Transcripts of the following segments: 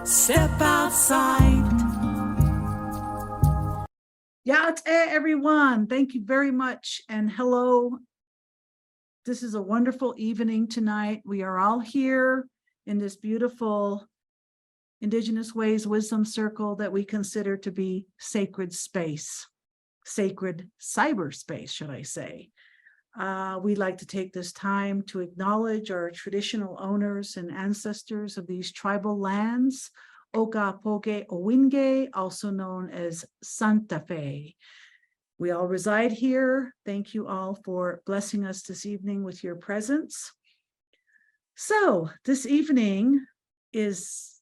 Step outside. Ya'at'e, everyone. Thank you very much. And hello. This is a wonderful evening tonight. We are all here in this beautiful Indigenous Ways Wisdom Circle that we consider to be sacred space, sacred cyberspace, should I say. We'd like to take this time to acknowledge our traditional owners and ancestors of these tribal lands, Okapoge Owinge, also known as Santa Fe. We all reside here. Thank you all for blessing us this evening with your presence. So this evening is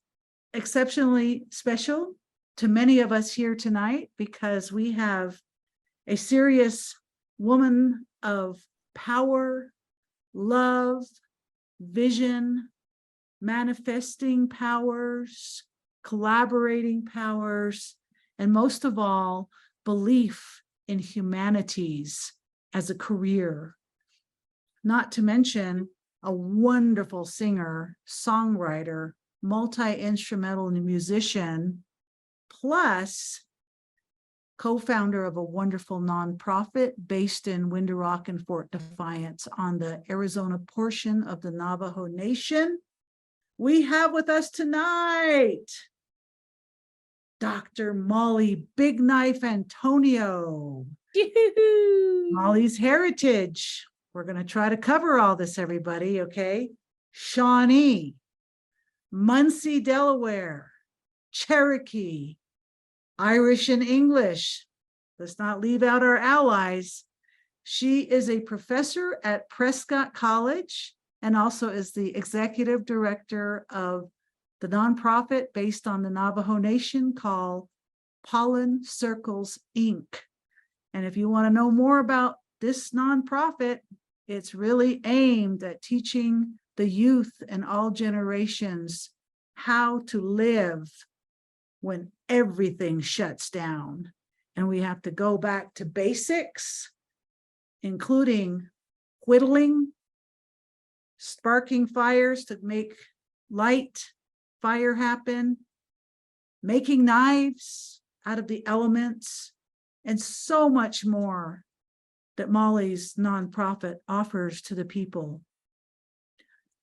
exceptionally special to many of us here tonight because we have a serious woman of power, love, vision, manifesting powers, collaborating powers, and most of all, belief in humanities as a career. Not to mention a wonderful singer, songwriter, multi-instrumental musician, plus co-founder of a wonderful nonprofit based in Window Rock and Fort Defiance on the Arizona portion of the Navajo Nation. We have with us tonight Dr. Molly Bigknife Antonio. Molly's heritage. We're going to try to cover all this, everybody, okay? Shawnee, Munsee Delaware, Cherokee, Irish and English. Let's not leave out our allies. She is a professor at Prescott College and also is the executive director of the nonprofit based on the Navajo Nation called Pollen Circles, Inc. And if you want to know more about this nonprofit, it's really aimed at teaching the youth and all generations how to live when everything shuts down and we have to go back to basics, including whittling, sparking fires to make light fire happen, making knives out of the elements, and so much more that Molly's nonprofit offers to the people.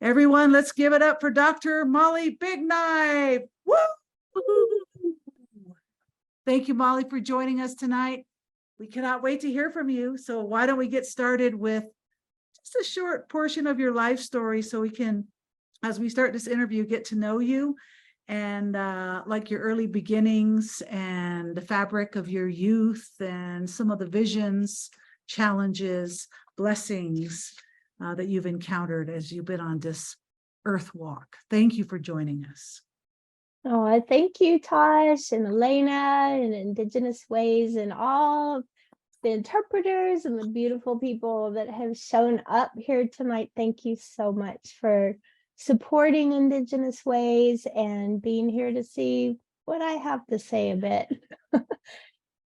Everyone, let's give it up for Dr. Molly Bigknife. Woo! Thank you, Molly, for joining us tonight. We cannot wait to hear from you. So why don't we get started with just a short portion of your life story so we can, as we start this interview, get to know you and like your early beginnings and the fabric of your youth and some of the visions, challenges, blessings that you've encountered as you've been on this earth walk. Thank you for joining us. Oh, thank you, Tosh and Elena and Indigenous Ways and all the interpreters and the beautiful people that have shown up here tonight. Thank you so much for supporting Indigenous Ways and being here to see what I have to say a bit.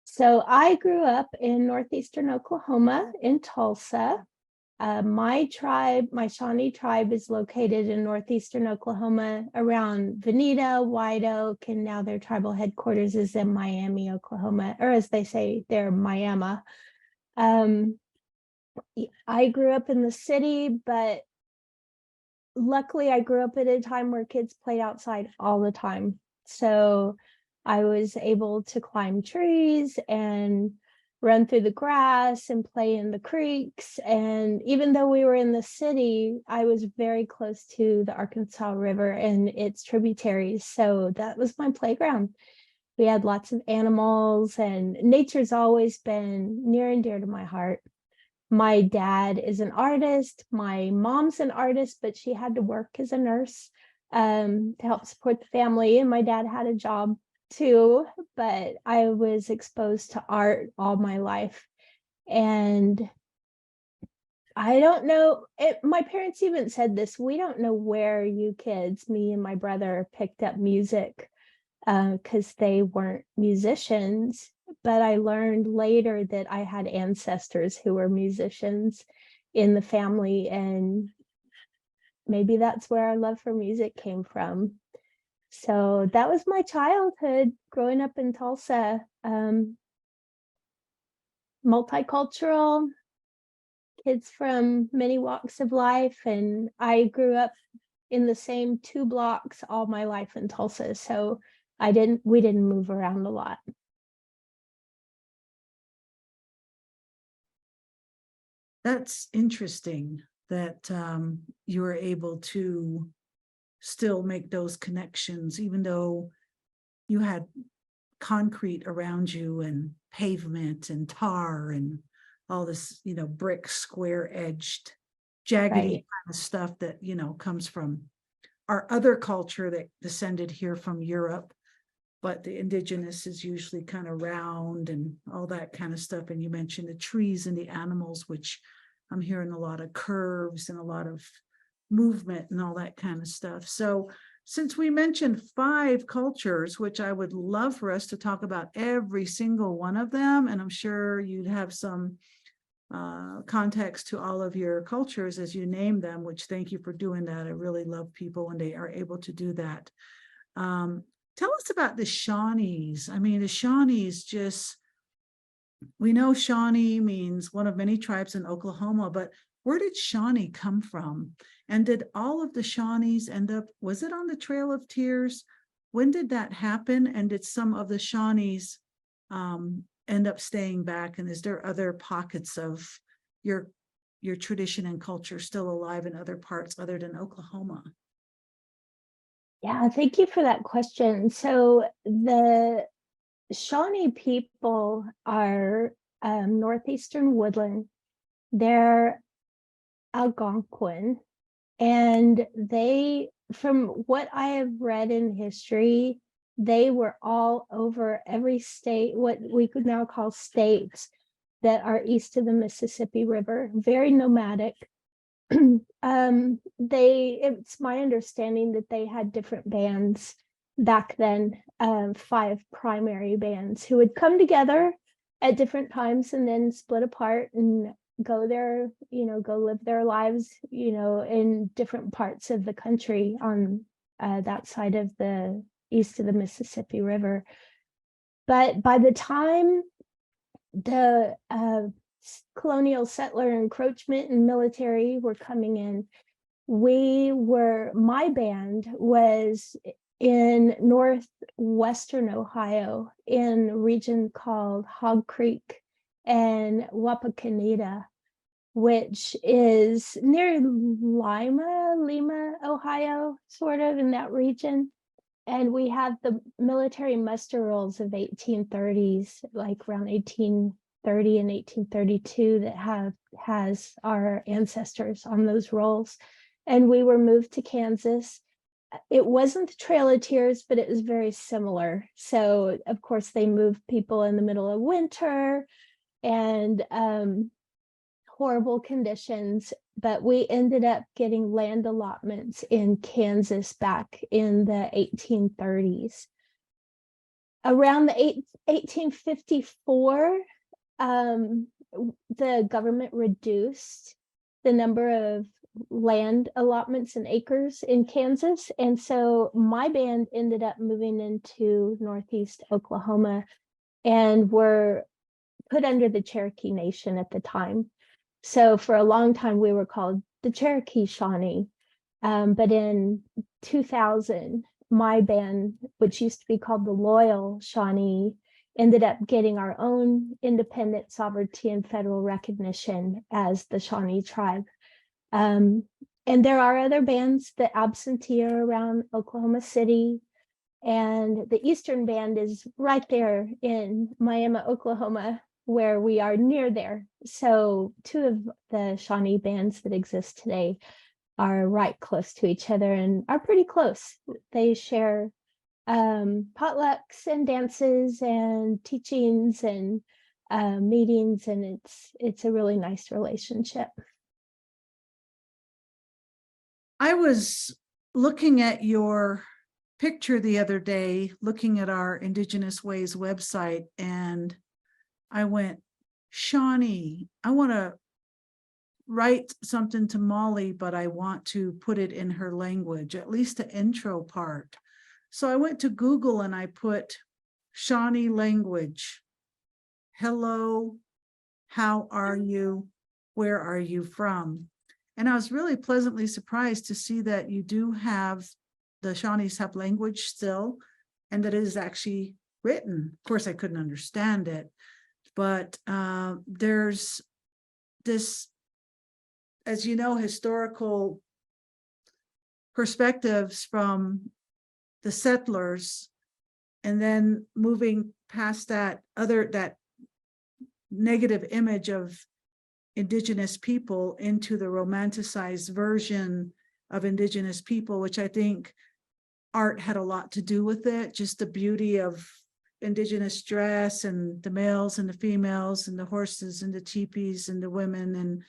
So I grew up in northeastern Oklahoma in Tulsa. My tribe, my Shawnee tribe, is located in northeastern Oklahoma around Veneta, White Oak, and now their tribal headquarters is in Miami, Oklahoma, or as they say, they're Miami. I grew up in the city, but luckily I grew up at a time where kids played outside all the time. So I was able to climb trees and run through the grass and play in the creeks. And even though we were in the city, I was very close to the Arkansas River and its tributaries. So that was my playground. We had lots of animals, and nature's always been near and dear to my heart. My dad is an artist. My mom's an artist, but she had to work as a nurse to help support the family. And my dad had a job too, but I was exposed to art all my life. And I don't know, my parents even said this, we don't know where you kids, me and my brother, picked up music because they weren't musicians. But I learned later that I had ancestors who were musicians in the family, and maybe that's where our love for music came from. So that was my childhood growing up in Tulsa. Multicultural, kids from many walks of life, and I grew up in the same 2 blocks all my life in Tulsa. So we didn't move around a lot. That's interesting that you were able to still make those connections, even though you had concrete around you and pavement and tar and all this, brick, square edged, jaggedy Right. kind of stuff that, comes from our other culture that descended here from Europe. But the indigenous is usually kind of round and all that kind of stuff. And you mentioned the trees and the animals, which I'm hearing a lot of curves and a lot of movement and all that kind of stuff. So since we mentioned 5 cultures, which I would love for us to talk about every single one of them, and I'm sure you'd have some context to all of your cultures as you name them, which thank you for doing that. I really love people when they are able to do that. Tell us about the Shawnees. I mean, the Shawnees we know Shawnee means one of many tribes in Oklahoma, but where did Shawnee come from? And did all of the Shawnees was it on the Trail of Tears? When did that happen? And did some of the Shawnees end up staying back? And is there other pockets of your tradition and culture still alive in other parts other than Oklahoma? Yeah, thank you for that question. So the Shawnee people are northeastern woodland. They're Algonquin, and from what I have read in history, they were all over every state, what we could now call states that are east of the Mississippi River, very nomadic. It's my understanding that they had different bands back then, 5 primary bands who would come together at different times and then split apart and go live their lives, in different parts of the country on that side of the east of the Mississippi River. But by the time the colonial settler encroachment and military were coming in, my band was in northwestern Ohio in a region called Hog Creek and Wapakoneta, which is near Lima, Ohio, sort of in that region. And we have the military muster rolls of 1830s, like around 1830 and 1832, that has our ancestors on those rolls. And we were moved to Kansas. It wasn't the Trail of Tears, but it was very similar. So of course they moved people in the middle of winter and horrible conditions, but we ended up getting land allotments in Kansas back in the 1830s. Around the 1854, the government reduced the number of land allotments and acres in Kansas. And so my band ended up moving into Northeast Oklahoma and were put under the Cherokee Nation at the time. So for a long time, we were called the Cherokee Shawnee. But in 2000, my band, which used to be called the Loyal Shawnee, ended up getting our own independent sovereignty and federal recognition as the Shawnee tribe. And there are other bands that absentee around Oklahoma City. And the Eastern Band is right there in Miami, Oklahoma, where we are near there. So 2 of the Shawnee bands that exist today are right close to each other and are pretty close. They share potlucks and dances and teachings and meetings, and it's a really nice relationship. I was looking at your picture the other day, looking at our Indigenous Ways website, and I went, Shawnee, I want to write something to Molly, but I want to put it in her language, at least the intro part. So I went to Google and I put Shawnee language. Hello, how are you? Where are you from? And I was really pleasantly surprised to see that you do have the Shawnees have language still, and that it is actually written. Of course, I couldn't understand it, but there's this, as you know, historical perspectives from the settlers, and then moving past that negative image of Indigenous people into the romanticized version of Indigenous people, which I think art had a lot to do with it. Just the beauty of Indigenous dress, and the males and the females, and the horses and the teepees and the women, and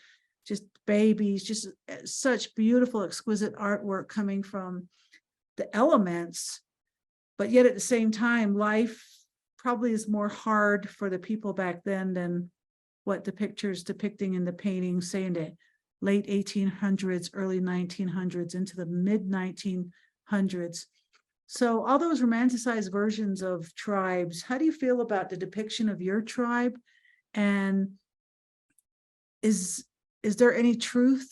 just babies, just such beautiful, exquisite artwork coming from the elements. But yet at the same time, life probably is more hard for the people back then than what the pictures depicting in the paintings, say in the late 1800s, early 1900s, into the mid 1900s. So all those romanticized versions of tribes, how do you feel about the depiction of your tribe? And is there any truth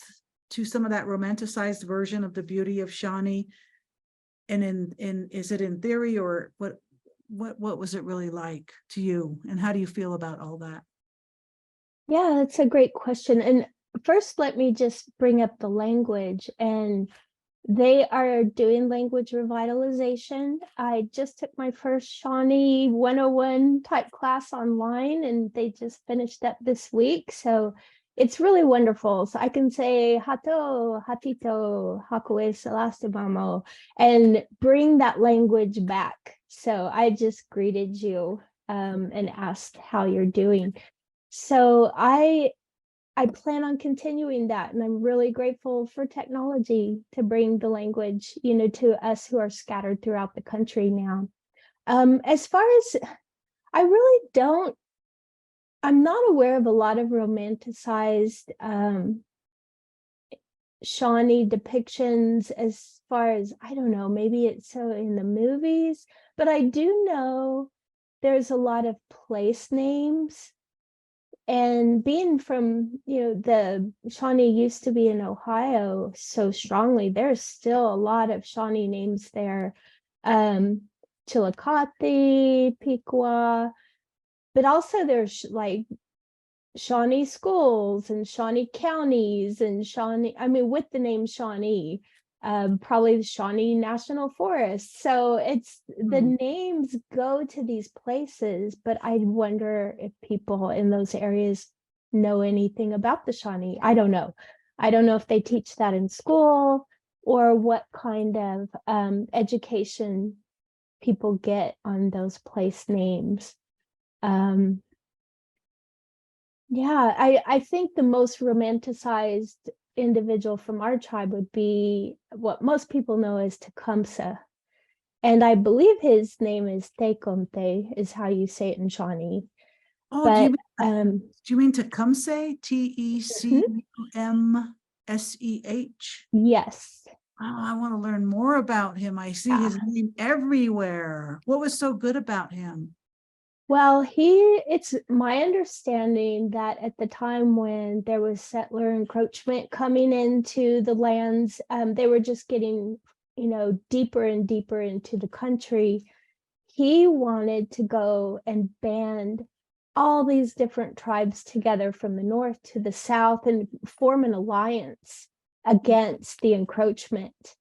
to some of that romanticized version of the beauty of Shawnee? And is it in theory, or what was it really like to you? And how do you feel about all that? Yeah, that's a great question. And first, let me just bring up the language. And they are doing language revitalization. I just took my first Shawnee 101 type class online, and they just finished up this week. So it's really wonderful. So I can say hato, hatito, hakue salastimamo, and bring that language back. So I just greeted you and asked how you're doing. So I plan on continuing that, and I'm really grateful for technology to bring the language, to us who are scattered throughout the country now. As far as I'm not aware of a lot of romanticized Shawnee depictions, as far as, I don't know, maybe it's so in the movies, but I do know there's a lot of place names. And being from, the Shawnee used to be in Ohio so strongly, there's still a lot of Shawnee names there. Chillicothe, Piqua, but also there's like Shawnee schools and Shawnee counties and with the name Shawnee, probably the Shawnee National Forest. So it's the names go to these places, but I wonder if people in those areas know anything about the Shawnee. I don't know. I don't know if they teach that in school, or what kind of education people get on those place names. Yeah, I think the most romanticized individual from our tribe would be what most people know as Tecumseh. And I believe his name is Tecumseh, is how you say it in Shawnee. Oh, But do you mean Tecumseh? Tecumseh? Yes. Oh, I want to learn more about him. I see his name everywhere. What was so good about him? Well, it's my understanding that at the time when there was settler encroachment coming into the lands, they were just getting, deeper and deeper into the country. He wanted to go and band all these different tribes together from the north to the south and form an alliance against the encroachment.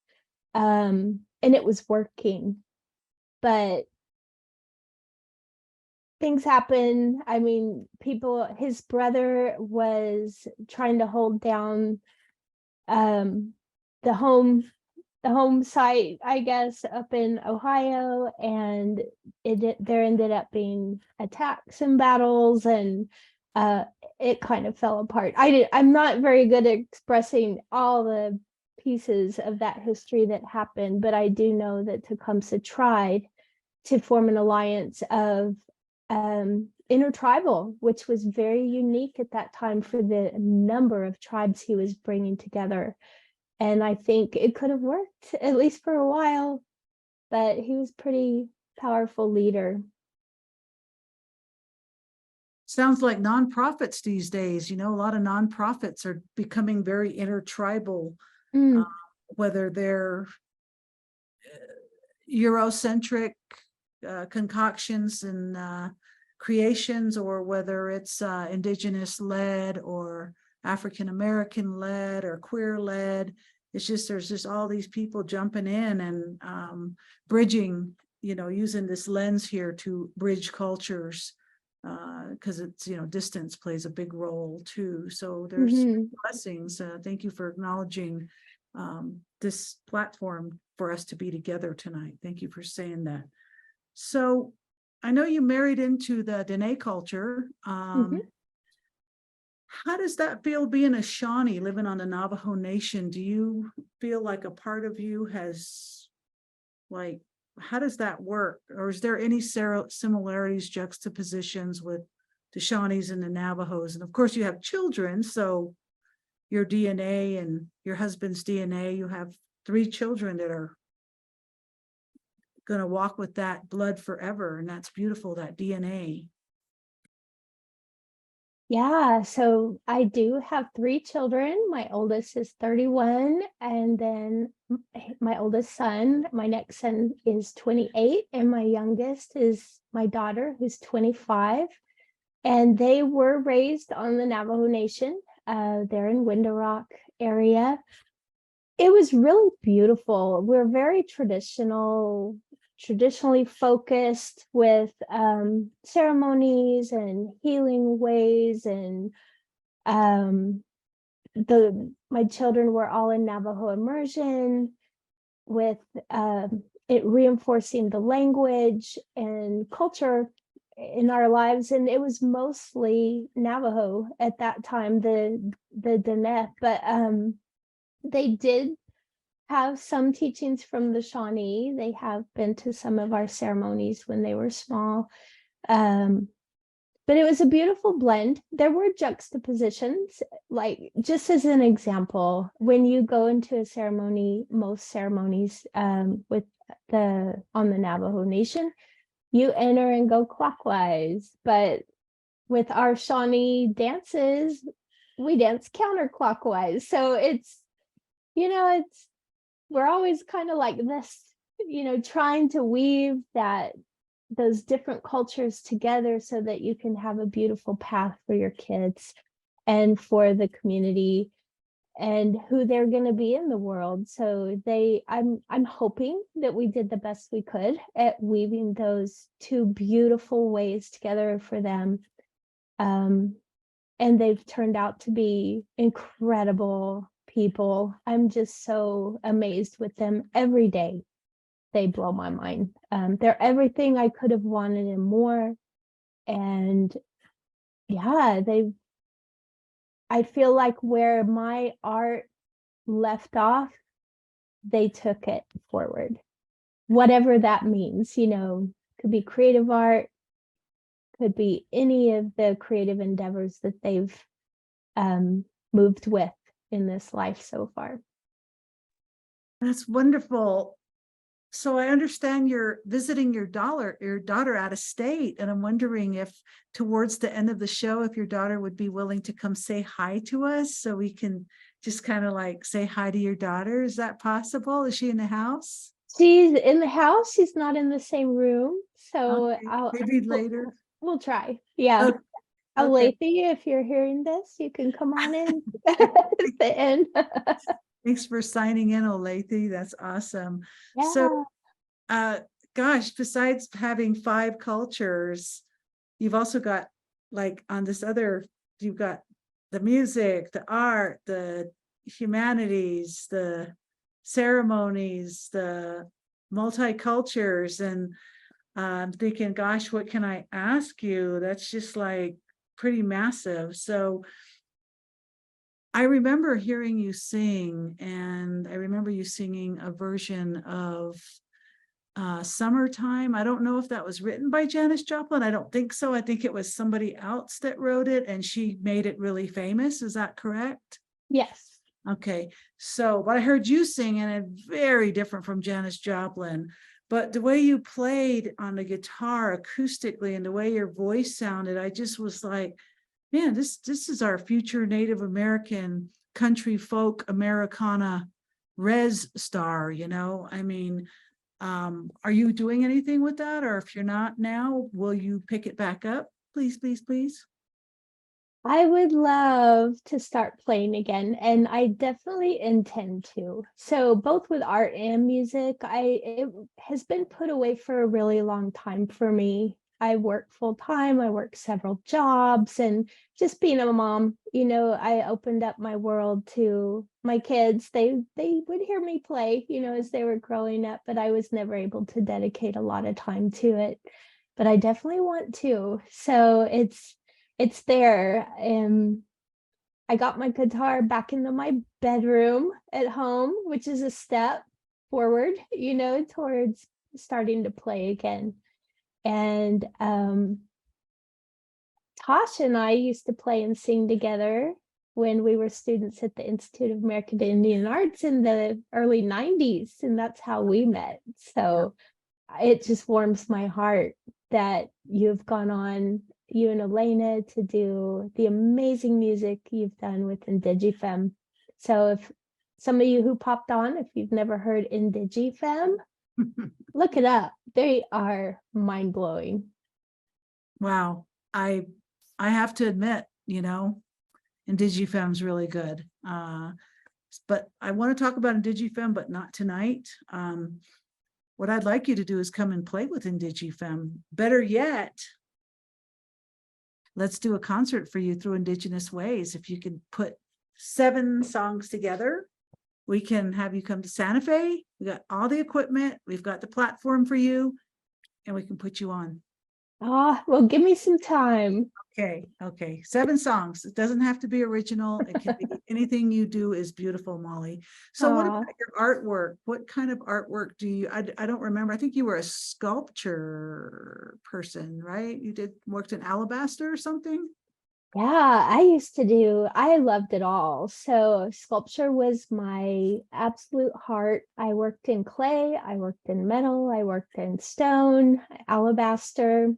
And it was working, but things happen. I mean, his brother was trying to hold down the home site, I guess, up in Ohio, and there ended up being attacks and battles, and it kind of fell apart. I'm not very good at expressing all the pieces of that history that happened, but I do know that Tecumseh tried to form an alliance of intertribal, which was very unique at that time for the number of tribes he was bringing together. And I think it could have worked, at least for a while, but he was pretty powerful leader. Sounds like nonprofits these days, a lot of nonprofits are becoming very intertribal, Mm, whether they're Eurocentric concoctions and creations, or whether it's indigenous led or African American led or queer led. It's just, there's just all these people jumping in and bridging, using this lens here to bridge cultures, because it's, distance plays a big role too. So there's mhm. blessings. Thank you for acknowledging this platform for us to be together tonight. Thank you for saying that. So I know you married into the Dene culture. Mhm. How does that feel being a Shawnee living on the Navajo Nation? Do you feel like a part of you has, like, how does that work? Or is there any similarities, juxtapositions with the Shawnees and the Navajos? And of course you have children, so your DNA and your husband's DNA, you have 3 children that are going to walk with that blood forever. And that's beautiful, that DNA. Yeah, so I do have 3 children. My oldest is 31, and then my oldest son, my next son is 28, and my youngest is my daughter, who's 25. And they were raised on the Navajo Nation. They're in Window Rock area. It was really beautiful. We're very traditionally focused with ceremonies and healing ways, and my children were all in Navajo immersion with it reinforcing the language and culture in our lives. And it was mostly Navajo at that time, the Dene, but they did have some teachings from the Shawnee. They have been to some of our ceremonies when they were small. But it was a beautiful blend. There were juxtapositions, like just as an example, when you go into a ceremony, most ceremonies with on the Navajo Nation, you enter and go clockwise. But with our Shawnee dances, we dance counterclockwise. So it's, we're always kind of like this, trying to weave those different cultures together so that you can have a beautiful path for your kids and for the community and who they're going to be in the world. So I'm hoping that we did the best we could at weaving those 2 beautiful ways together for them. And they've turned out to be incredible people. I'm just so amazed with them every day. They blow my mind. They're everything I could have wanted and more. And yeah, I feel like where my art left off, they took it forward. Whatever that means, could be creative art, could be any of the creative endeavors that they've moved with in this life so far. That's wonderful. So I understand you're visiting your daughter out of state, and I'm wondering if towards the end of the show, if your daughter would be willing to come say hi to us so we can just kind of like say hi to your daughter. Is that possible? Is she in the house? She's in the house. She's not in the same room. So Okay, maybe later. We'll try. Yeah. Okay. Alethi, if you're hearing this, you can come on in at the end. Thanks for signing in, Olathe. That's awesome. Yeah. So, gosh, besides having 5 cultures, you've also got, like, on this other, you've got the music, the art, the humanities, the ceremonies, the multicultures, and I'm thinking, gosh, what can I ask you? That's just like pretty massive. So I remember hearing you sing, and I remember you singing a version of Summertime. I don't know if that was written by Janis Joplin. I don't think so. I think it was somebody else that wrote it, and she made it really famous. Is that correct? Yes. Okay. So, but I heard you sing, and it's very different from Janis Joplin. but the way you played on the guitar acoustically and the way your voice sounded, I just was like, man, this is our future Native American country folk Americana res star, you know? I mean, are you doing anything with that? Or if you're not now, will you pick it back up? Please, please, please. I would love to start playing again, and I definitely intend to. So both with art and music, it has been put away for a really long time for me. I work full time, I work several jobs, and just being a mom, I opened up my world to my kids. They would hear me play, as they were growing up, but I was never able to dedicate a lot of time to it. But I definitely want to. So it's there. I got my guitar back into my bedroom at home, which is a step forward, towards starting to play again. And Tosh and I used to play and sing together when we were students at the Institute of American Indian Arts in the early 90s, and that's how we met. So it just warms my heart that you've gone on, you and Elena, to do the amazing music you've done with Indigifem. So if some of you who popped on, if you've never heard Indigifem, look it up. They are mind-blowing. Wow. I have to admit, Indigifem's really good. But I want to talk about Indigifem, but not tonight. What I'd like you to do is come and play with Indigifem. Better yet, let's do a concert for you through Indigenous Ways. If you can put 7 songs together, we can have you come to Santa Fe. We got all the equipment. We've got the platform for you, and we can put you on. Oh, well, give me some time. Okay. 7 songs. It doesn't have to be original. It can be anything you do is beautiful, Molly. So what about your artwork? What kind of artwork do you, I don't remember. I think you were a sculpture person, right? You worked in alabaster or something? Yeah, I loved it all. So sculpture was my absolute heart. I worked in clay, I worked in metal, I worked in stone, alabaster.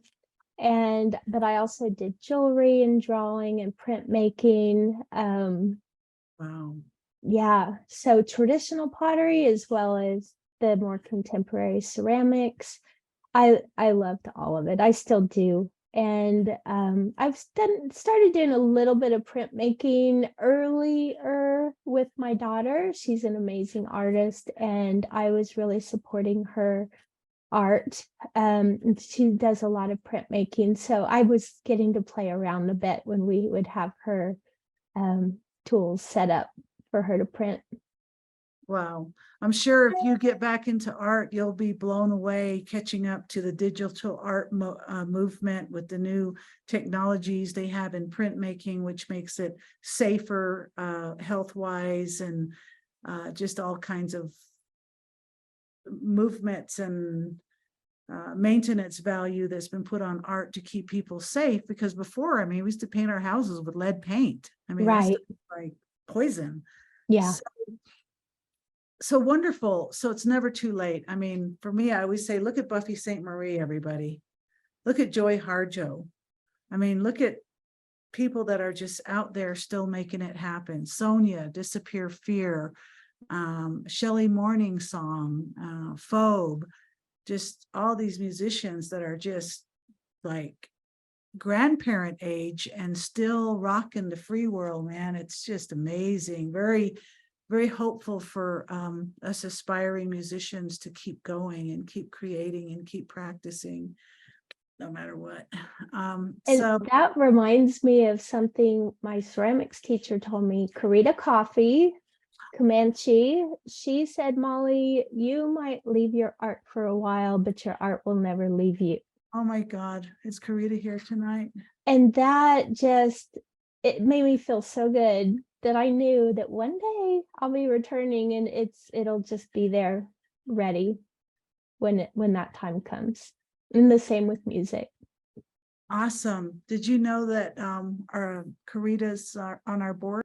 But I also did jewelry and drawing and printmaking. Wow. Yeah, so traditional pottery as well as the more contemporary ceramics. I loved all of it. I still do. And I've started doing a little bit of printmaking earlier with my daughter. She's an amazing artist, and I was really supporting her art. And she does a lot of printmaking, so I was getting to play around a bit when we would have her tools set up for her to print. Wow. I'm sure if you get back into art, you'll be blown away catching up to the digital art movement with the new technologies they have in printmaking, which makes it safer health-wise, and just all kinds of movements and maintenance value that's been put on art to keep people safe. Because before, we used to paint our houses with lead paint. Right. That's like poison. Yeah. So wonderful. So it's never too late. For me, I always say, look at Buffy St. Marie, everybody. Look at Joy Harjo. Look at people that are just out there still making it happen. Sonia, Disappear Fear, Shelley Morning Song, Phobe, just all these musicians that are just like grandparent age and still rocking the free world, man. It's just amazing. Very, very hopeful for us aspiring musicians to keep going and keep creating and keep practicing no matter what. And so that reminds me of something my ceramics teacher told me. Karita Coffee, Comanche, she said, Molly, you might leave your art for a while, but your art will never leave you. oh my God, is Karita here tonight? And that it made me feel so good that I knew that one day I'll be returning, and it'll just be there ready when that time comes. And the same with music. Awesome. Did you know that our Karitas are on our board?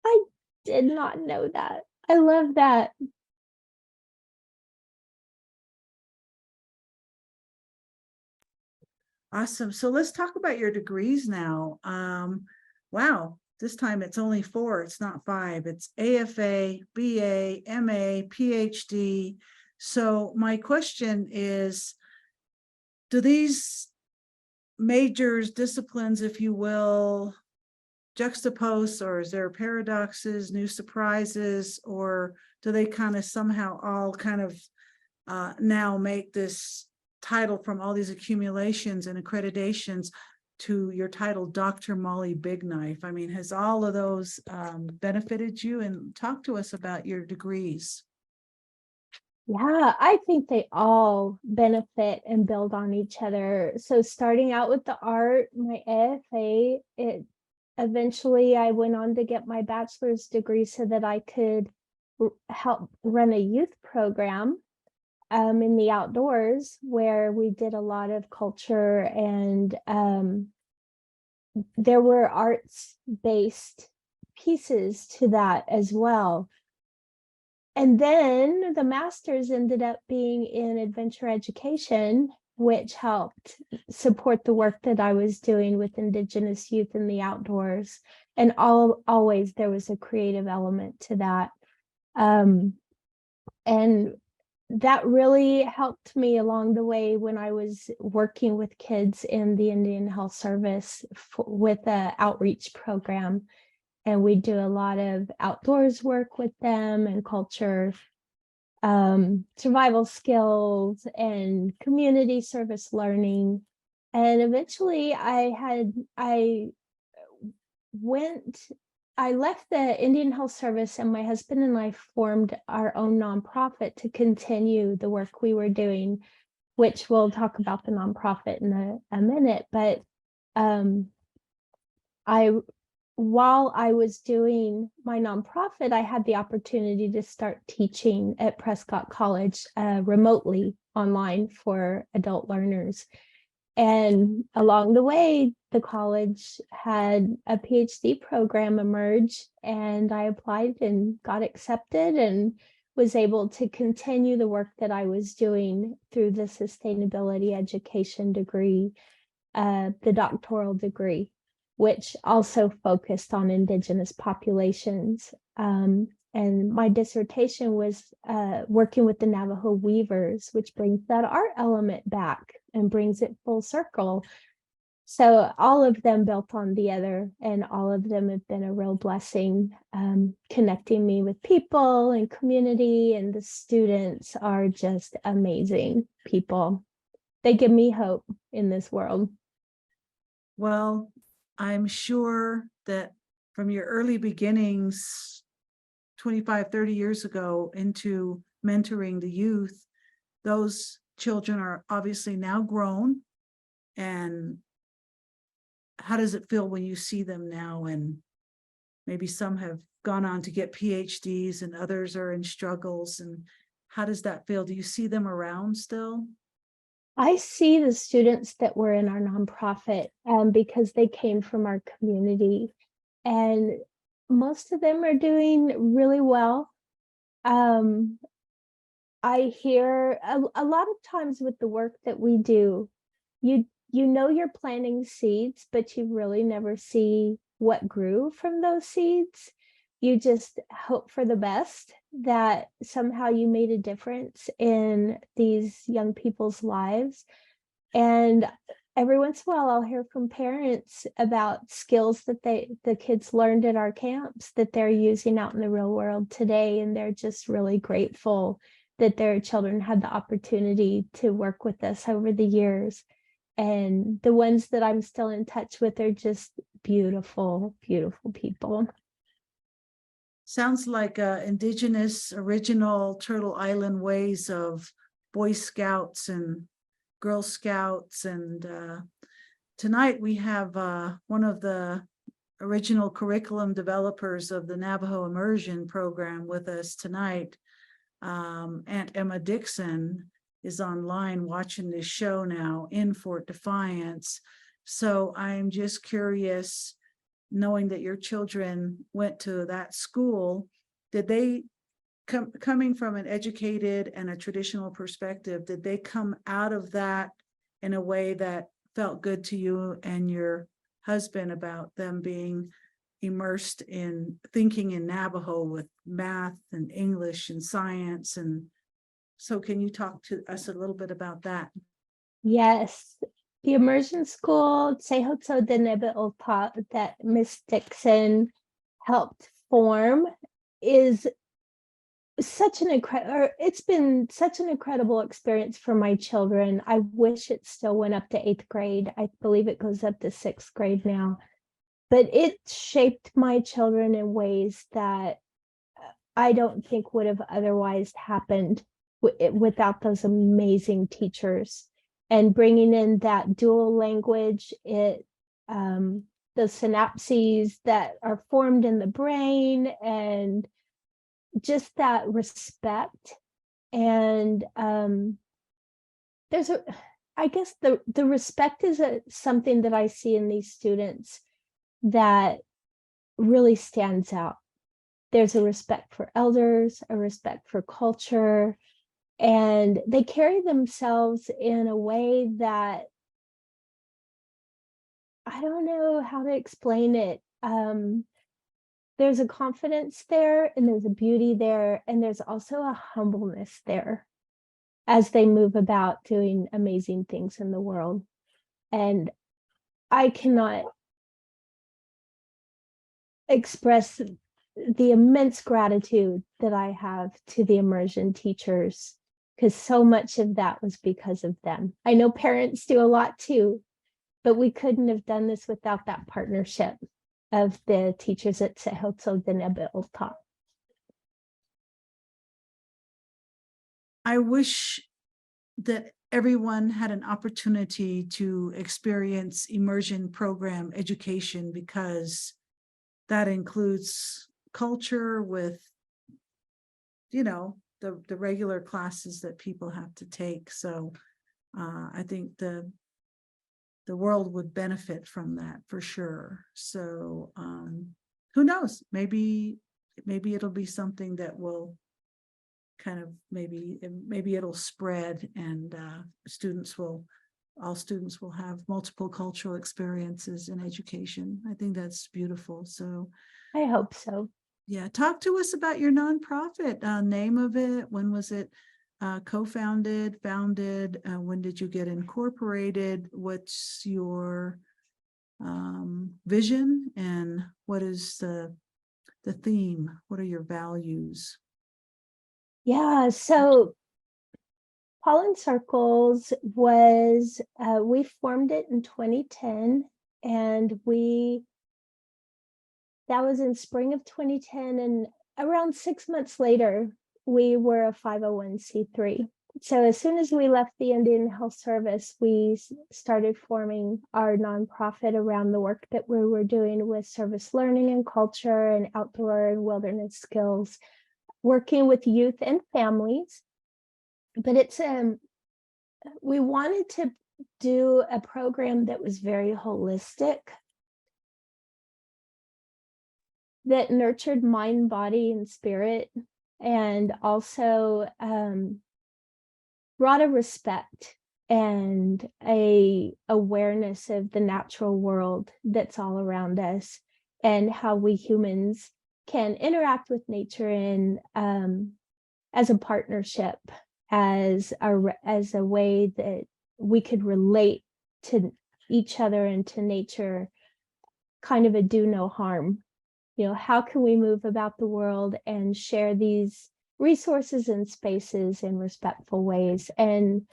I did not know that. I love that. Awesome. So let's talk about your degrees now. Wow, this time it's only 4, it's not 5. It's AFA, BA, MA, PhD. So my question is, do these majors, disciplines, if you will, juxtapose, or is there paradoxes, new surprises, or do they kind of somehow all kind of now make this title from all these accumulations and accreditations to your title, Dr. Molly Bigknife? I mean, has all of those benefited you? And talk to us about your degrees. Yeah, I think they all benefit and build on each other. So starting out with the art, my AFA, it eventually I went on to get my bachelor's degree so that I could help run a youth program in the outdoors, where we did a lot of culture, and there were arts based pieces to that as well. And then the master's ended up being in adventure education, which helped support the work that I was doing with Indigenous youth in the outdoors. And always there was a creative element to that. And that really helped me along the way when I was working with kids in the Indian Health Service with the outreach program. And we do a lot of outdoors work with them and culture, survival skills and community service learning. And eventually I left the Indian Health Service, and my husband and I formed our own nonprofit to continue the work we were doing, which we'll talk about the nonprofit in a minute. But while I was doing my nonprofit, I had the opportunity to start teaching at Prescott College remotely online for adult learners. And along the way, the college had a PhD program emerge, and I applied and got accepted and was able to continue the work that I was doing through the sustainability education degree, the doctoral degree, which also focused on Indigenous populations. And my dissertation was working with the Navajo weavers, which brings that art element back and brings it full circle. So all of them built on the other, and all of them have been a real blessing, connecting me with people and community, and the students are just amazing people. They give me hope in this world. Well, I'm sure that from your early beginnings 25, 30 years ago into mentoring the youth, those children are obviously now grown. And how does it feel when you see them now? And maybe some have gone on to get PhDs and others are in struggles. And how does that feel? Do you see them around still? I see the students that were in our nonprofit because they came from our community, and most of them are doing really well. I hear a lot of times with the work that we do, you know you're planting seeds, but you really never see what grew from those seeds. You just hope for the best, that somehow you made a difference in these young people's lives. And every once in a while, I'll hear from parents about skills that the kids learned at our camps that they're using out in the real world today. And they're just really grateful that their children had the opportunity to work with us over the years. And the ones that I'm still in touch with are just beautiful, beautiful people. Sounds like indigenous, original Turtle Island ways of Boy Scouts and Girl Scouts. And tonight we have one of the original curriculum developers of the Navajo Immersion program with us tonight. Aunt Emma Dixon is online watching this show now in Fort Defiance. So I'm just curious, knowing that your children went to that school, did they coming from an educated and a traditional perspective, did they come out of that in a way that felt good to you and your husband about them being immersed in thinking in Navajo with math and English and science. And so can you talk to us a little bit about that? Yes, the immersion school, Sehotso de Nebe Opa, that Miss Dixon helped form, is such an incredible, it's been such an incredible experience for my children. I wish it still went up to 8th grade. I believe it goes up to 6th grade now. But it shaped my children in ways that I don't think would have otherwise happened without those amazing teachers. And bringing in that dual language, the synapses that are formed in the brain, and just that respect. And I guess the respect is something that I see in these students that really stands out. There's a respect for elders, a respect for culture, and they carry themselves in a way that I don't know how to explain it. There's a confidence there, and there's a beauty there, and there's also a humbleness there as they move about doing amazing things in the world. And I cannot express the immense gratitude that I have to the immersion teachers, because so much of that was because of them. I know parents do a lot too, but we couldn't have done this without that partnership of the teachers at Sehotso de Nebe Opa. I wish that everyone had an opportunity to experience immersion program education, because that includes culture with, you know, the regular classes that people have to take. So I think the world would benefit from that for sure. So who knows, maybe it'll be something that will kind of maybe it'll spread, and all students will have multiple cultural experiences in education. I think that's beautiful. So I hope so. Yeah, talk to us about your nonprofit, name of it. When was it co-founded, founded? When did you get incorporated? What's your vision, and what is the theme? What are your values? Yeah, so Pollen Circles was, we formed it in 2010, and that was in spring of 2010, and around 6 months later, we were a 501c3. So as soon as we left the Indian Health Service, we started forming our nonprofit around the work that we were doing with service learning and culture and outdoor and wilderness skills, working with youth and families. But it's we wanted to do a program that was very holistic, that nurtured mind, body, and spirit, and also brought a respect and a awareness of the natural world that's all around us, and how we humans can interact with nature in as a partnership, as a way that we could relate to each other and to nature, kind of a do no harm. You know, how can we move about the world and share these resources and spaces in respectful ways? And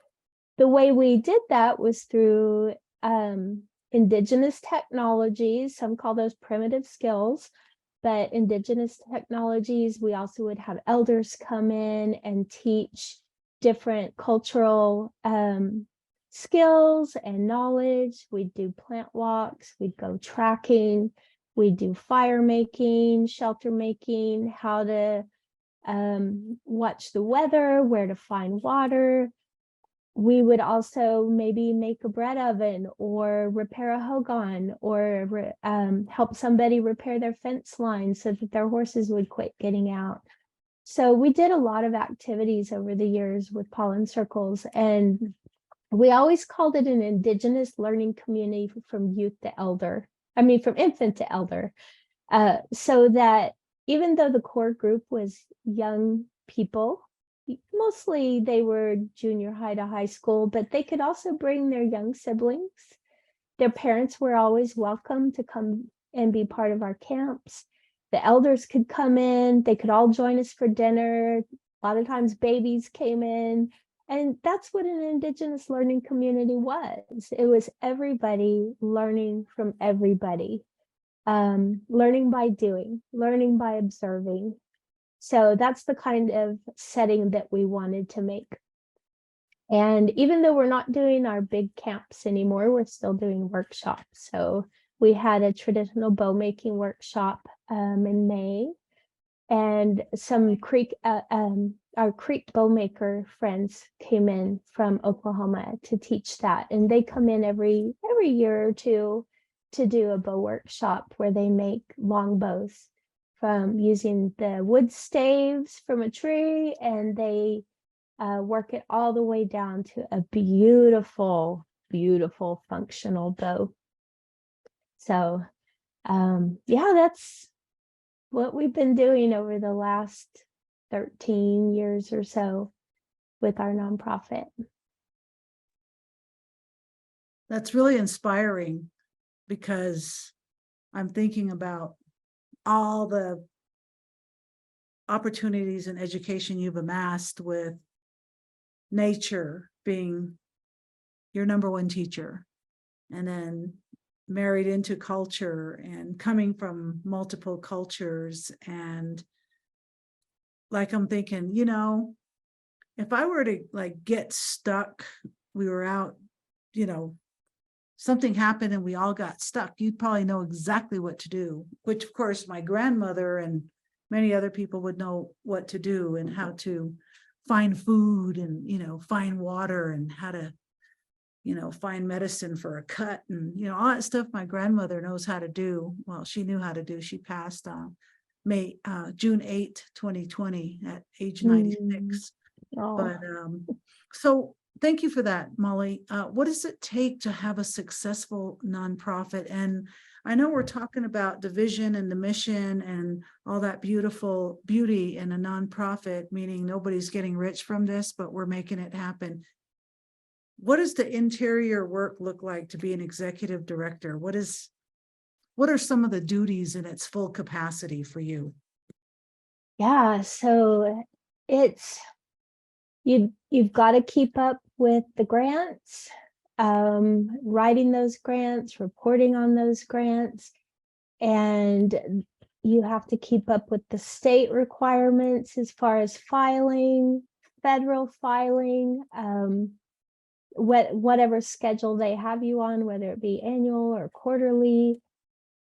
the way we did that was through indigenous technologies. Some call those primitive skills, but indigenous technologies. We also would have elders come in and teach different cultural skills and knowledge. We'd do plant walks, we'd go tracking, we'd do fire making, shelter making, how to watch the weather, where to find water. We would also maybe make a bread oven or repair a hogan, or help somebody repair their fence line so that their horses would quit getting out. So we did a lot of activities over the years with Pollen Circles, and we always called it an Indigenous learning community from youth to elder. I mean, from infant to elder. So that even though the core group was young people, mostly they were junior high to high school, but they could also bring their young siblings. Their parents were always welcome to come and be part of our camps. The elders could come in, they could all join us for dinner. A lot of times babies came in. And that's what an Indigenous learning community was. It was everybody learning from everybody, learning by doing, learning by observing. So that's the kind of setting that we wanted to make. And even though we're not doing our big camps anymore, we're still doing workshops. So we had a traditional bow making workshop in May, and some our Creek bow maker friends came in from Oklahoma to teach that. And they come in every year or two to do a bow workshop where they make long bows from using the wood staves from a tree, and they work it all the way down to a beautiful, beautiful functional bow. So yeah, that's what we've been doing over the last 13 years or so with our nonprofit. That's really inspiring, because I'm thinking about all the opportunities and education you've amassed, with nature being your number one teacher, and then married into culture and coming from multiple cultures. And like, I'm thinking, if I were to like get stuck, we were out, something happened and we all got stuck, you'd probably know exactly what to do, which of course my grandmother and many other people would know what to do, and how to find food, and find water, and how to find medicine for a cut, and all that stuff my grandmother knows how to do. Well, she knew how to do. She passed on June 8th, 2020 at age 96. Oh. But so thank you for that, Molly. What does it take to have a successful nonprofit? And I know we're talking about the vision and the mission and all that beautiful beauty in a nonprofit, meaning nobody's getting rich from this, but we're making it happen. What does the interior work look like to be an executive director? What are some of the duties in its full capacity for you? Yeah, so you've got to keep up with the grants, writing those grants, reporting on those grants, and you have to keep up with the state requirements as far as filing, federal filing, whatever schedule they have you on, whether it be annual or quarterly.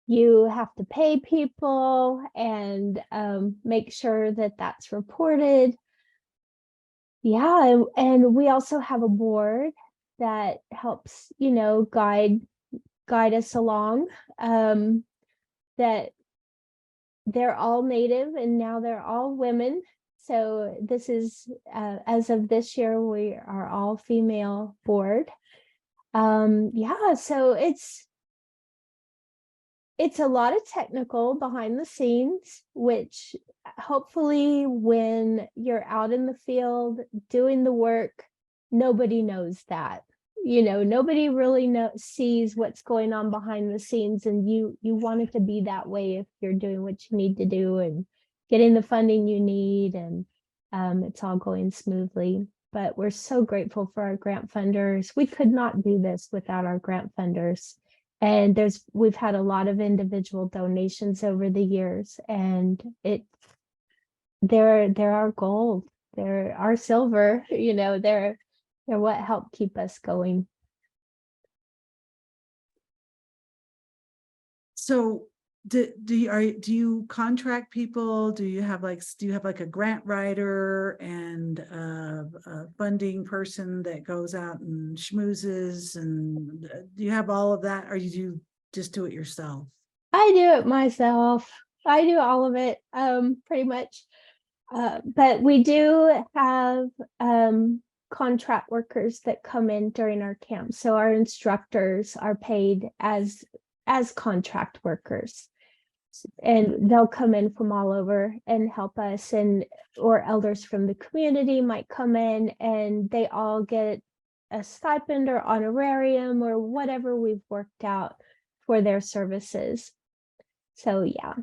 You have to pay people and make sure that that's reported. Yeah, and we also have a board that helps, guide us along. That they're all Native, and now they're all women. So this is, as of this year, we are all female board. Yeah, so it's a lot of technical behind the scenes, which hopefully when you're out in the field doing the work, nobody knows that. Nobody really sees what's going on behind the scenes, and you want it to be that way if you're doing what you need to do and getting the funding you need, and it's all going smoothly. But we're so grateful for our grant funders. We could not do this without our grant funders. And we've had a lot of individual donations over the years, and they're our gold, they're our silver, they're what helped keep us going. So do you contract people? Do you have like a grant writer and a funding person that goes out and schmoozes, and do you have all of that, or you just do it yourself? I do it myself. I do all of it, pretty much. But we do have contract workers that come in during our camp. So our instructors are paid as contract workers, and they'll come in from all over and help us, and or elders from the community might come in, and they all get a stipend or honorarium or whatever we've worked out for their services. So yeah.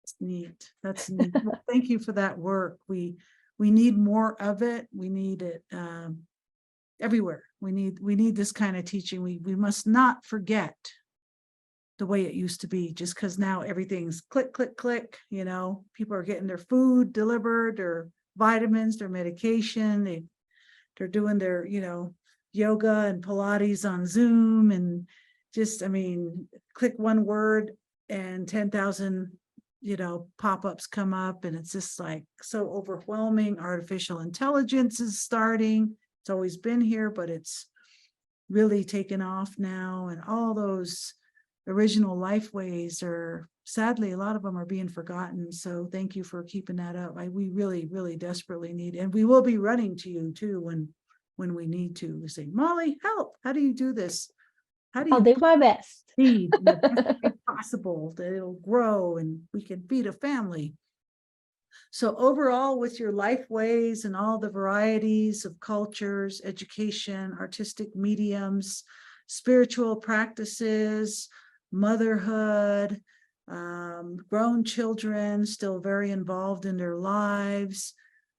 That's neat. That's neat. Well, thank you for that work. We need more of it. We need it everywhere. We need this kind of teaching. We must not forget the way it used to be, just because now everything's click, click, click. You know, people are getting their food delivered, their vitamins, their medication. They're doing their, yoga and Pilates on Zoom, and just, click one word and 10,000, pop-ups come up, and it's just like so overwhelming. Artificial intelligence is starting. It's always been here, but it's really taken off now. And all those original life ways are, sadly, a lot of them are being forgotten. So thank you for keeping that up. We really, really desperately need, and we will be running to you too when we need to. We say, Molly, help! How do you do this? How do I'll you do my best. feed the best way possible that it'll grow and we can feed a family? So overall, with your life ways and all the varieties of cultures, education, artistic mediums, spiritual practices, motherhood, grown children still very involved in their lives.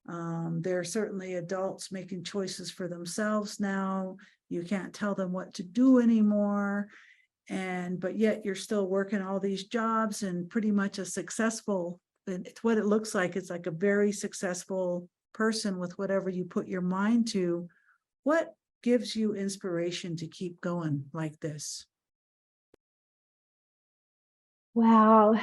There are certainly adults making choices for themselves now. You can't tell them what to do anymore. But yet you're still working all these jobs and pretty much a successful, it's what it looks like. It's like a very successful person with whatever you put your mind to. What gives you inspiration to keep going like this? Wow.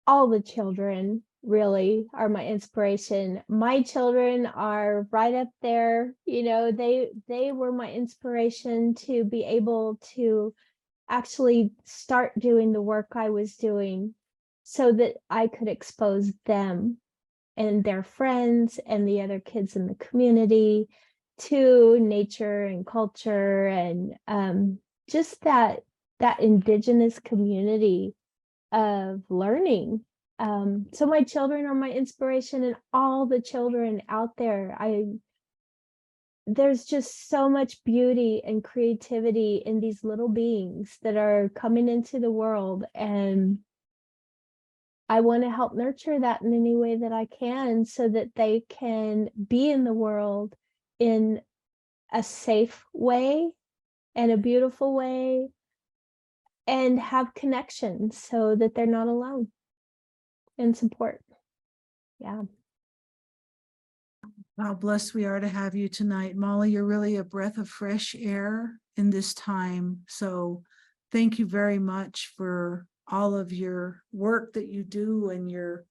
All the children really are my inspiration. My children are right up there. They were my inspiration to be able to actually start doing the work I was doing so that I could expose them and their friends and the other kids in the community to nature and culture, and just that indigenous community of learning. So my children are my inspiration, and all the children out there. There's just so much beauty and creativity in these little beings that are coming into the world, and I want to help nurture that in any way that I can so that they can be in the world in a safe way and a beautiful way, and have connections so that they're not alone, and support. Yeah. How blessed we are to have you tonight. Molly, you're really a breath of fresh air in this time. So thank you very much for all of your work that you do and your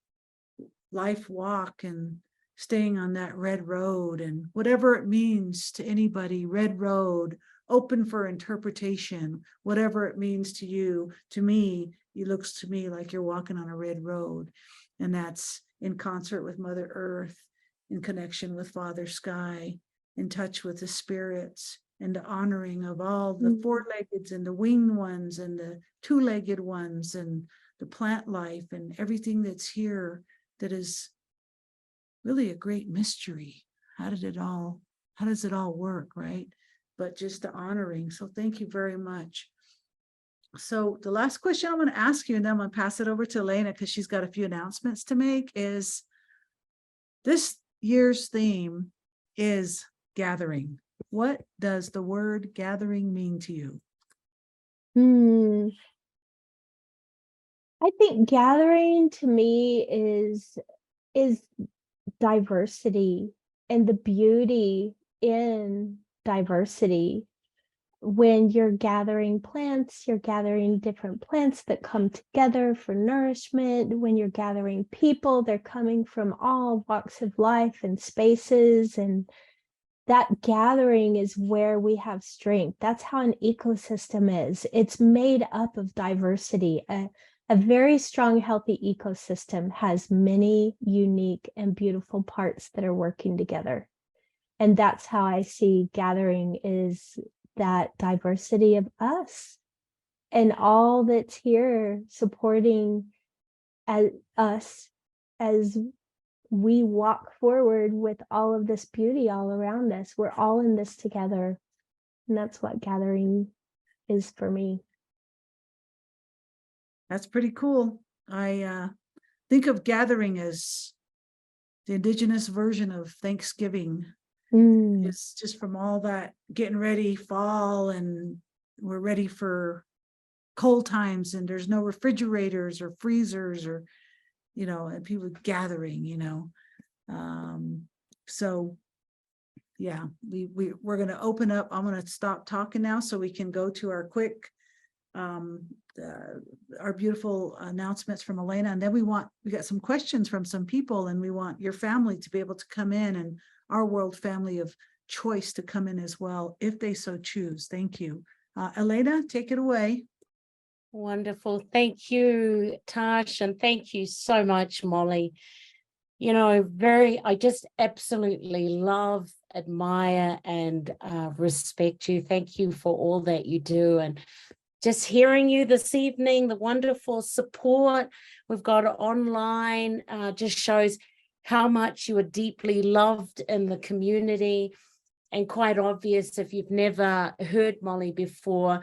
life walk and staying on that red road, and whatever it means to anybody. Red road, open for interpretation, whatever it means to you. To me, it looks to me like you're walking on a red road, and that's in concert with Mother Earth, in connection with Father Sky, in touch with the spirits, and the honoring of all the four-leggeds and the winged ones and the two-legged ones and the plant life and everything that's here, that is really a great mystery. How does it all work, right? But just the honoring. So thank you very much. So the last question I'm going to ask you, and then I'm going to pass it over to Elena because she's got a few announcements to make, is this year's theme is gathering. What does the word gathering mean to you? I think gathering to me is diversity, and the beauty in diversity. When you're gathering plants, you're gathering different plants that come together for nourishment. When you're gathering people, they're coming from all walks of life and spaces. And that gathering is where we have strength. That's how an ecosystem is. It's made up of diversity. A very strong, healthy ecosystem has many unique and beautiful parts that are working together. And that's how I see gathering, is that diversity of us and all that's here supporting us as we walk forward with all of this beauty all around us. We're all in this together. And that's what gathering is for me. That's pretty cool. I think of gathering as the indigenous version of Thanksgiving. It's just from all that getting ready, fall, and we're ready for cold times, and there's no refrigerators or freezers or, and people gathering, so yeah, we're going to open up. I'm going to stop talking now so we can go to our quick our beautiful announcements from Elena, and then we got some questions from some people, and we want your family to be able to come in, and our world family of choice to come in as well if they so choose. Thank you. Elena, take it away. Wonderful. Thank you, Tash, and thank you so much, Molly. I just absolutely love, admire, and respect you. Thank you for all that you do. And just hearing you this evening, the wonderful support we've got online just shows how much you are deeply loved in the community. And quite obvious, if you've never heard Molly before,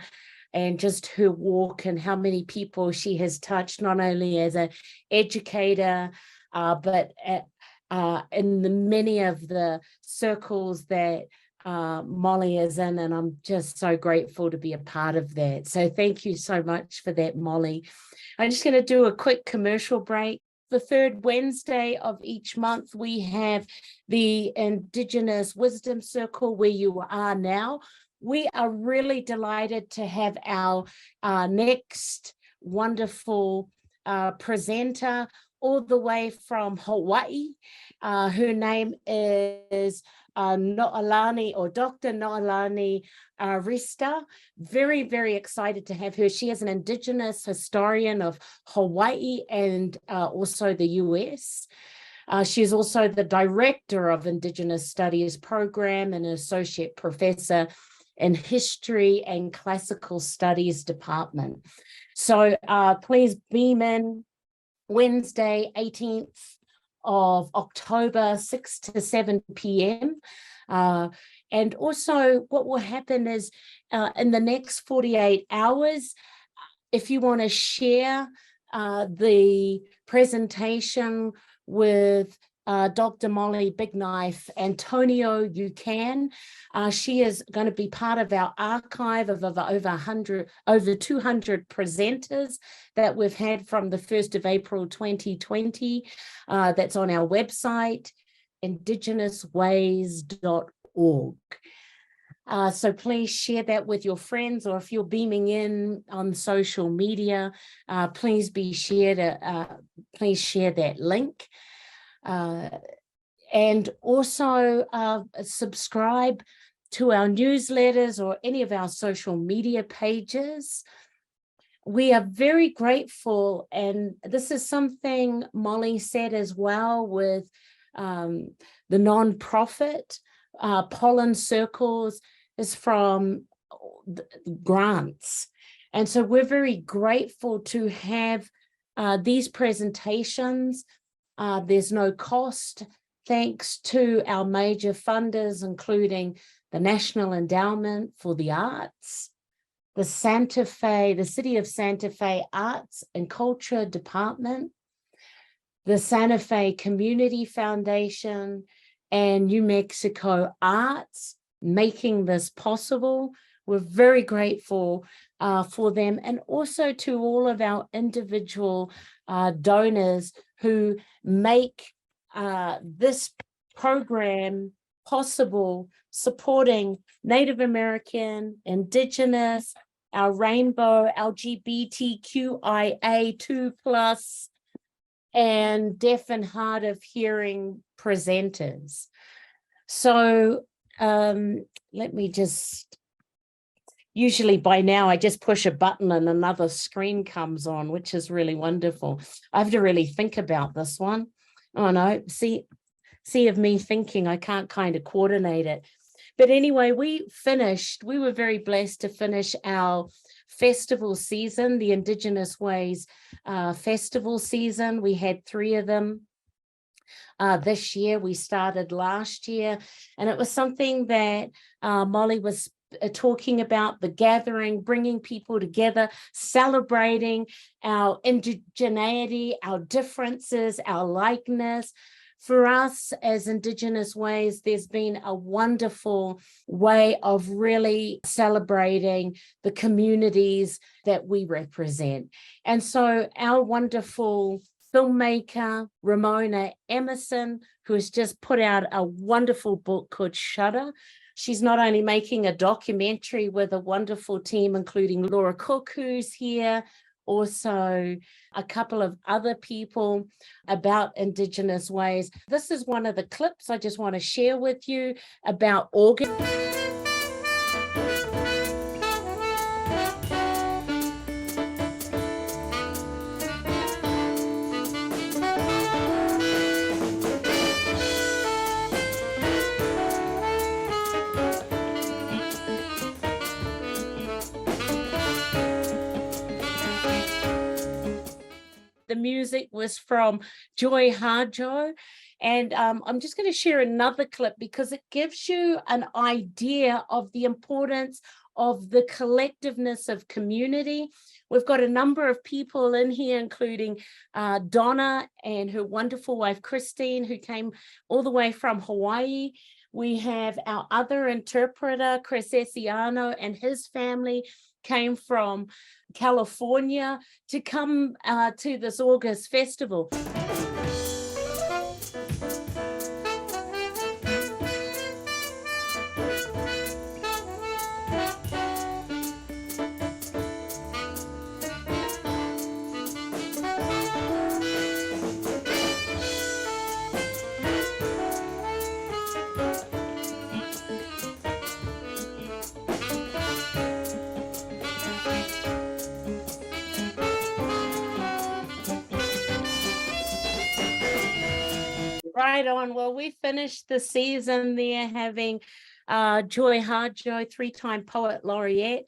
and just her walk and how many people she has touched, not only as an educator, but in the many of the circles that Molly is in, and I'm just so grateful to be a part of that. So thank you so much for that, Molly. I'm just going to do a quick commercial break. The third Wednesday of each month, we have the Indigenous Wisdom Circle, where you are now. We are really delighted to have our next wonderful presenter all the way from Hawaii. Her name is No'olani, or Dr. No'olani Rista. Very, very excited to have her. She is an Indigenous historian of Hawaii and also the US. She is also the director of Indigenous Studies Program and an associate professor in History and Classical Studies Department. So please beam in Wednesday, 18th of October, 6 to 7 p.m. And also what will happen is in the next 48 hours, if you want to share the presentation with Dr. Molly Bigknife Antonio, you can. She is going to be part of our archive of over 200 presenters that we've had from the 1st of April 2020. That's on our website, IndigenousWays.org. So please share that with your friends, or if you're beaming in on social media, please share that link. And also subscribe to our newsletters or any of our social media pages. We are very grateful, and this is something Molly said as well with the nonprofit. Pollen Circles is from grants. And so we're very grateful to have these presentations. There's no cost, thanks to our major funders, including the National Endowment for the Arts, the City of Santa Fe Arts and Culture Department, the Santa Fe Community Foundation, and New Mexico Arts, making this possible. We're very grateful for them, and also to all of our individual donors who make this program possible, supporting Native American, Indigenous, our rainbow, LGBTQIA2+, and deaf and hard of hearing presenters. So let me just, usually by now I just push a button and another screen comes on, which is really wonderful. I have to really think about this one. Oh no, see sea of me thinking. I can't kind of coordinate it. But anyway, we were very blessed to finish our festival season, the Indigenous Ways festival season. We had 3 of them. This year, we started last year, and it was something that Molly was talking about, the gathering, bringing people together, celebrating our indigeneity, our differences, our likeness. For us as Indigenous Ways, there's been a wonderful way of really celebrating the communities that we represent. And so our wonderful filmmaker, Ramona Emerson, who has just put out a wonderful book called Shudder. She's not only making a documentary with a wonderful team, including Laura Cook, who's here, also a couple of other people about Indigenous Ways. This is one of the clips I just want to share with you about organ. The music was from Joy Harjo. And I'm just going to share another clip because it gives you an idea of the importance of the collectiveness of community. We've got a number of people in here, including Donna and her wonderful wife, Christine, who came all the way from Hawaii. We have our other interpreter, Chris Esiano, and his family came from California to come to this August festival. Right on. Well, we finished the season there having Joy Harjo, 3-time poet laureate,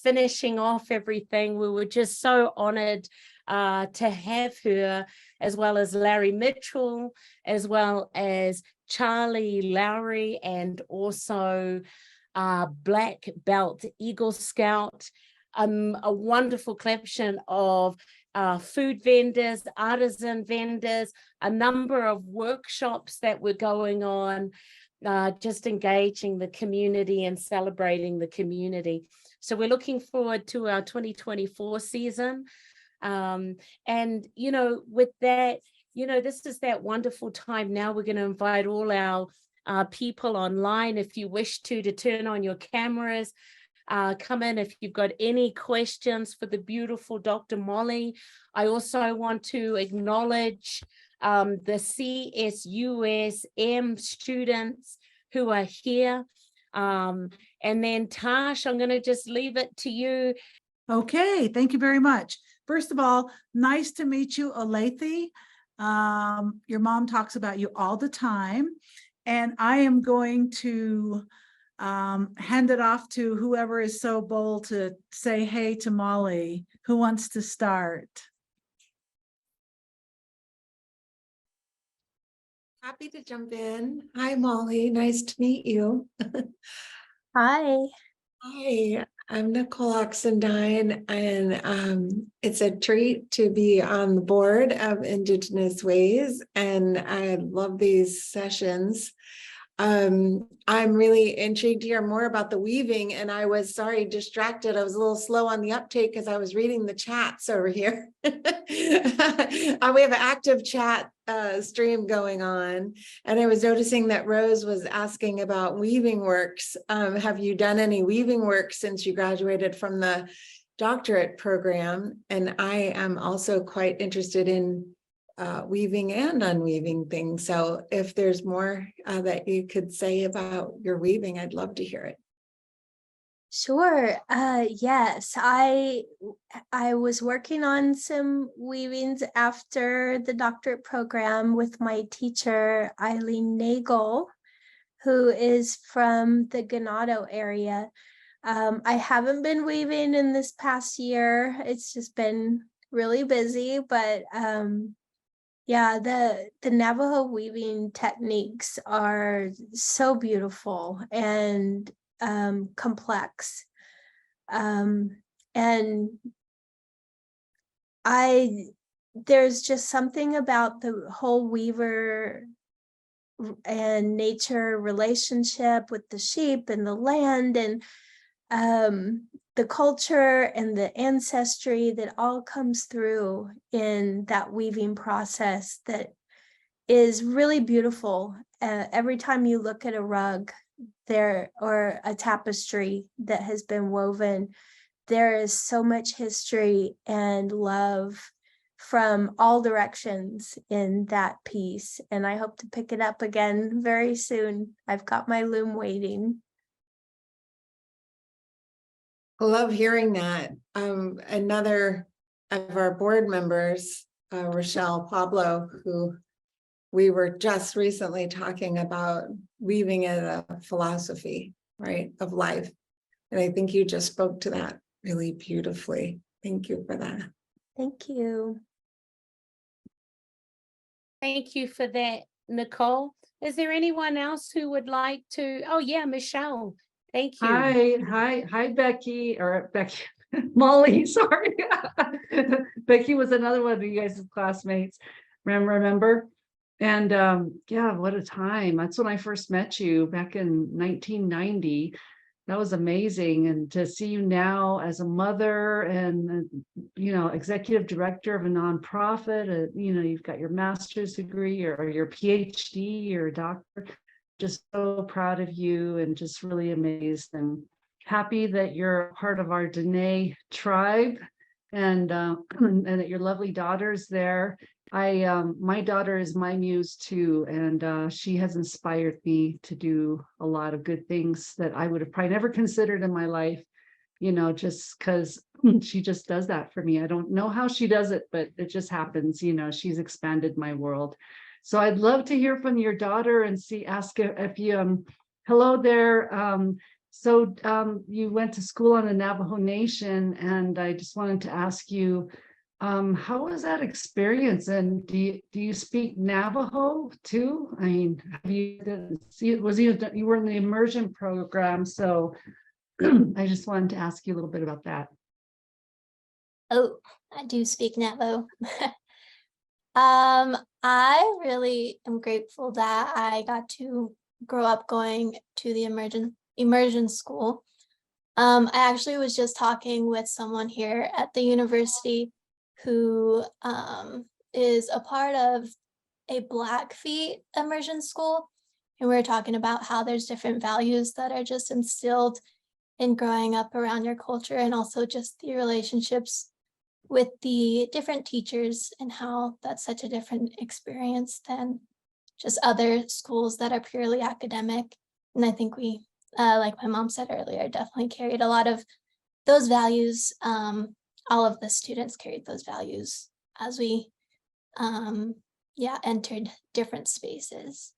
finishing off everything. We were just so honored to have her, as well as Larry Mitchell, as well as Charlie Lowry, and also Black Belt Eagle Scout. A wonderful collection of food vendors, artisan vendors, a number of workshops that were going on, just engaging the community and celebrating the community. So we're looking forward to our 2024 season. And, you know, with that, you know, this is that wonderful time now. We're going to invite all our people online, if you wish to turn on your cameras. Come in if you've got any questions for the beautiful Dr. Molly. I also want to acknowledge the CSUSM students who are here. And then Tash, I'm going to just leave it to you. Okay, thank you very much. First of all, nice to meet you, Olathe. Your mom talks about you all the time. And I am going to hand it off to whoever is so bold to say hey to Molly. Who wants to start? Happy to jump in. Hi, Molly. Nice to meet you. Hi. Hi, I'm Nicole Oxendine, and it's a treat to be on the board of Indigenous Ways, and I love these sessions. I'm really intrigued to hear more about the weaving, and I was distracted. I was a little slow on the uptake because I was reading the chats over here. We have an active chat stream going on, and I was noticing that Rose was asking about weaving works. Have you done any weaving work since you graduated from the doctorate program? And I am also quite interested in weaving and unweaving things. So if there's more that you could say about your weaving, I'd love to hear it. Sure. Yes, I was working on some weavings after the doctorate program with my teacher, Eileen Nagel, who is from the Ganado area. I haven't been weaving in this past year. It's just been really busy, but yeah, the Navajo weaving techniques are so beautiful and complex. And there's just something about the whole weaver and nature relationship with the sheep and the land and the culture and the ancestry that all comes through in that weaving process that is really beautiful. Every time you look at a rug there or a tapestry that has been woven, there is so much history and love from all directions in that piece. And I hope to pick it up again very soon. I've got my loom waiting. I love hearing that. Another of our board members, Rochelle Pablo, who we were just recently talking about weaving in a philosophy, right, of life. And I think you just spoke to that really beautifully. Thank you for that. Thank you. Thank you for that, Nicole. Is there anyone else who would like to? Oh yeah, Michelle. Thank you. Hi, Becky, or Becky, Molly, sorry. Becky was another one of you guys' classmates, remember? And yeah, what a time. That's when I first met you back in 1990. That was amazing. And to see you now as a mother and, you know, executive director of a nonprofit, you know, you've got your master's degree or your PhD or doctor. Just so proud of you and just really amazed and happy that you're part of our Dene tribe and that your lovely daughter's there. My daughter is my muse too, and she has inspired me to do a lot of good things that I would have probably never considered in my life, you know, just because she just does that for me. I don't know how she does it, but it just happens, you know. She's expanded my world. So I'd love to hear from your daughter and ask if you, hello there. You went to school on the Navajo Nation, and I just wanted to ask you, how was that experience? And do you speak Navajo too? I mean, you were in the immersion program, so I just wanted to ask you a little bit about that. Oh, I do speak Navajo. I really am grateful that I got to grow up going to the immersion school. I actually was just talking with someone here at the university who is a part of a Blackfeet immersion school. And we were talking about how there's different values that are just instilled in growing up around your culture, and also just the relationships with the different teachers and how that's such a different experience than just other schools that are purely academic. And I think we, like my mom said earlier, definitely carried a lot of those values. All of the students carried those values as we, entered different spaces.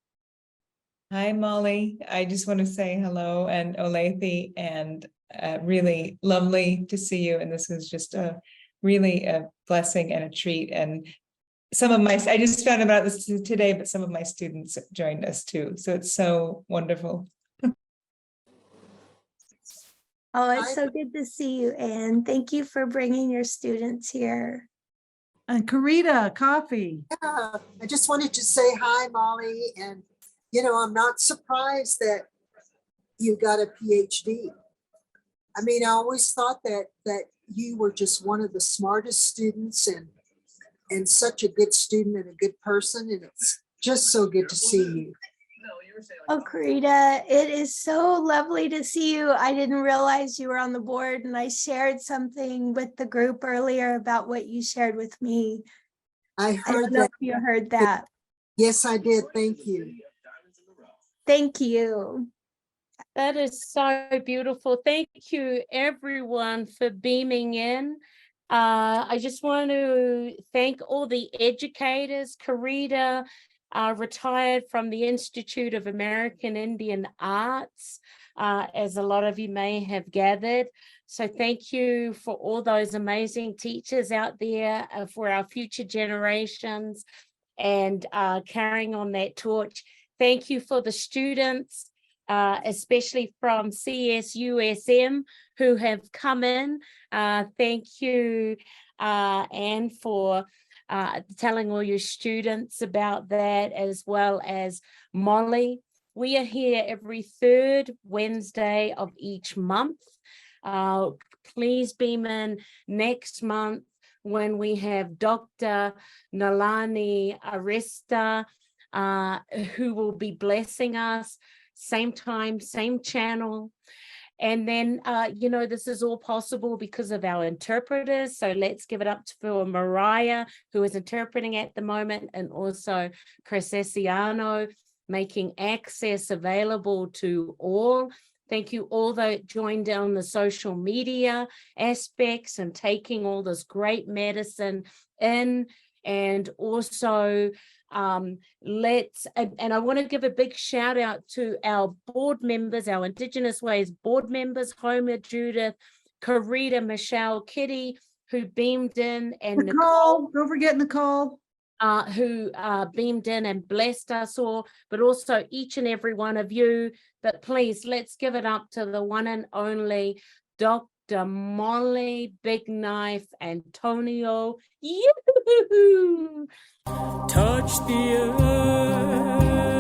Hi, Molly. I just want to say hello and Olathe, and really lovely to see you. And this was just really a blessing and a treat. And I just found about this today, but some of my students joined us too. So it's so wonderful. Oh, it's so good to see you, Anne. Thank you for bringing your students here. And Karita, coffee. Yeah, I just wanted to say hi, Molly. And, you know, I'm not surprised that you got a PhD. I mean, I always thought that you were just one of the smartest students and such a good student and a good person. And it's just so good to see you. Oh, Karita, it is so lovely to see you. I didn't realize you were on the board, and I shared something with the group earlier about what you shared with me. I don't heard know that. if you heard that. Yes, I did. Thank you. Thank you. That is so beautiful. Thank you, everyone, for beaming in. I just want to thank all the educators. Karita, retired from the Institute of American Indian Arts, as a lot of you may have gathered. So thank you for all those amazing teachers out there, for our future generations, and carrying on that torch. Thank you for the students, especially from CSUSM, who have come in. Thank you, Anne, for telling all your students about that, as well as Molly. We are here every third Wednesday of each month. Please beam in next month when we have Dr. Nalani Arista, who will be blessing us. Same time, same channel. And then, this is all possible because of our interpreters. So let's give it up for Mariah, who is interpreting at the moment, and also Chris Essiano, making access available to all. Thank you all that joined on the social media aspects and taking all this great medicine in. And also, and I want to give a big shout out to our board members, our Indigenous Ways board members, Homer, Judith, Karita, Michelle, Kitty, who beamed in, and Nicole, don't forget Nicole, who beamed in and blessed us all, but also each and every one of you. But please, let's give it up to the one and only Dr. Molly Bigknife Antonio. Yoo-hoo-hoo! Touch the earth.